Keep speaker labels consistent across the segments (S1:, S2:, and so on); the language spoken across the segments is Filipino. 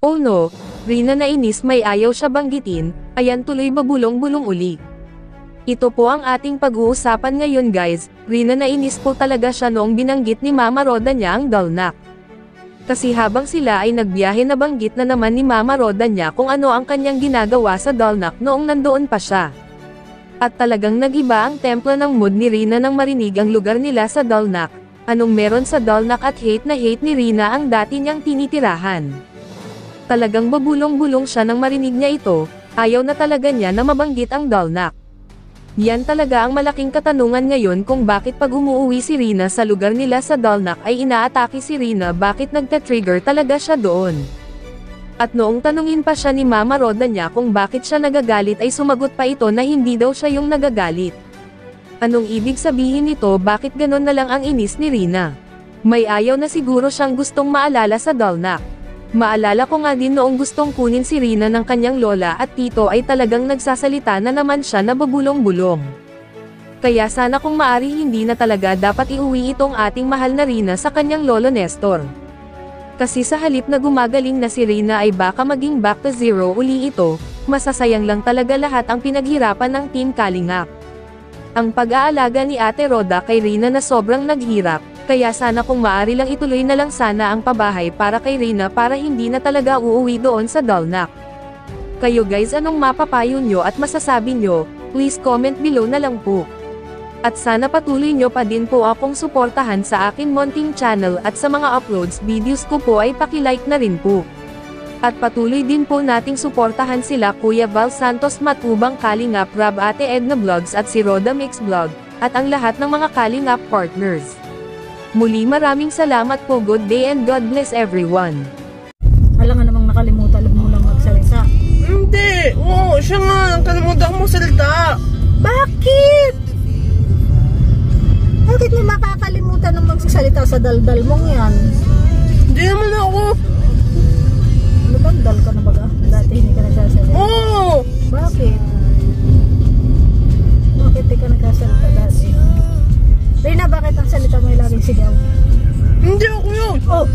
S1: Oh no, Rina nainis may ayaw siya banggitin, ayan tuloy babulong-bulong uli. Ito po ang ating pag-uusapan ngayon guys, Rina nainis po talaga siya noong binanggit ni Mama Roda niya ang Dalnak. Kasi habang sila ay nagbiyahe nabanggit na naman ni Mama Roda niya kung ano ang kanyang ginagawa sa Dalnak noong nandoon pa siya. At talagang nag-iba ang templo ng mood ni Rina nang marinig ang lugar nila sa Dalnak. Anong meron sa Dalnak at hate na hate ni Rina ang dati niyang tinitirahan. Talagang babulong-bulong siya nang marinig niya ito, ayaw na talaga niya na mabanggit ang Dalnak. Yan talaga ang malaking katanungan ngayon kung bakit pag umuwi si Rina sa lugar nila sa Dalnak ay inaatake si Rina, bakit nagta-trigger talaga siya doon. At noong tanungin pa siya ni Mama Roda niya kung bakit siya nagagalit ay sumagot pa ito na hindi daw siya yung nagagalit. Anong ibig sabihin nito, bakit ganon na lang ang inis ni Rina? May ayaw na siguro siyang gustong maalala sa Dalnak. Maalala ko nga din noong gustong kunin si Rina ng kanyang lola at tito ay talagang nagsasalita na naman siya na babulong-bulong. Kaya sana kung maari hindi na talaga dapat iuwi itong ating mahal na Rina sa kanyang lolo Nestor. Kasi sa halip na gumagaling na si Rina ay baka maging back to zero uli ito, masasayang lang talaga lahat ang pinaghirapan ng Team Kalingap. Ang pag-aalaga ni Ate Roda kay Rina na sobrang naghirap, kaya sana kung maari lang ituloy na lang sana ang pabahay para kay Rina para hindi na talaga uuwi doon sa Dalnak. Kayo guys, anong mapapayo nyo at masasabi nyo, please comment below na lang po. At sana patuloy nyo pa din po akong suportahan sa akin munting channel at sa mga uploads videos ko po ay paki-like na rin po. At patuloy din po nating suportahan sila Kuya Val Santos Matubang Kalingap Rab, Ate Edna Vlogs at si Roda Mix Vlog, at ang lahat ng mga Kalingap partners. Muli maraming salamat po, good day and God bless everyone.
S2: Alam nga namang nakalimutan mo lang magsalita.
S3: Hindi, oo, siya nga, nakalimutan mo salita.
S2: Bakit? Bakit mo makakalimutan ng magsasalita sa daldal mong yan?
S3: Hindi naman ako.
S2: Nagdaldal ka na baga? Dati hindi ka nagsasalita.
S3: Oo.
S2: Bakit? Bakit di ka nagsasalita dati? Rina, bakit ang salita mo ay laging sigaw?
S3: Hindi ako yun.
S2: Oh!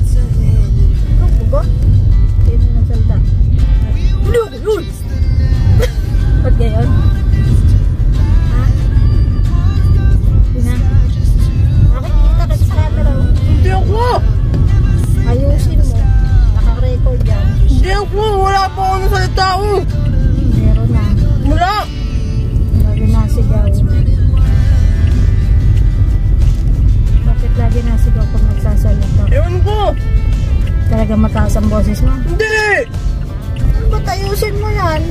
S2: Ako ba? Hindi mo nagsalita. Hindi ako yun! Ba't gayon? Ha? Rina? Nakikita ka sa camera.
S3: Hindi ako.
S2: Ayusin mo. Naka-record yan.
S3: Hindi ako. Wala pa ako nasalita ako.
S2: Meron na.
S3: Wala.
S2: Lagi nasigaw. Bakit lagi nasigaw pag nagsasalita?
S3: Ewan ko.
S2: Talaga mataas ang boses mo?
S3: Hindi.
S2: Ba't ayusin mo yan?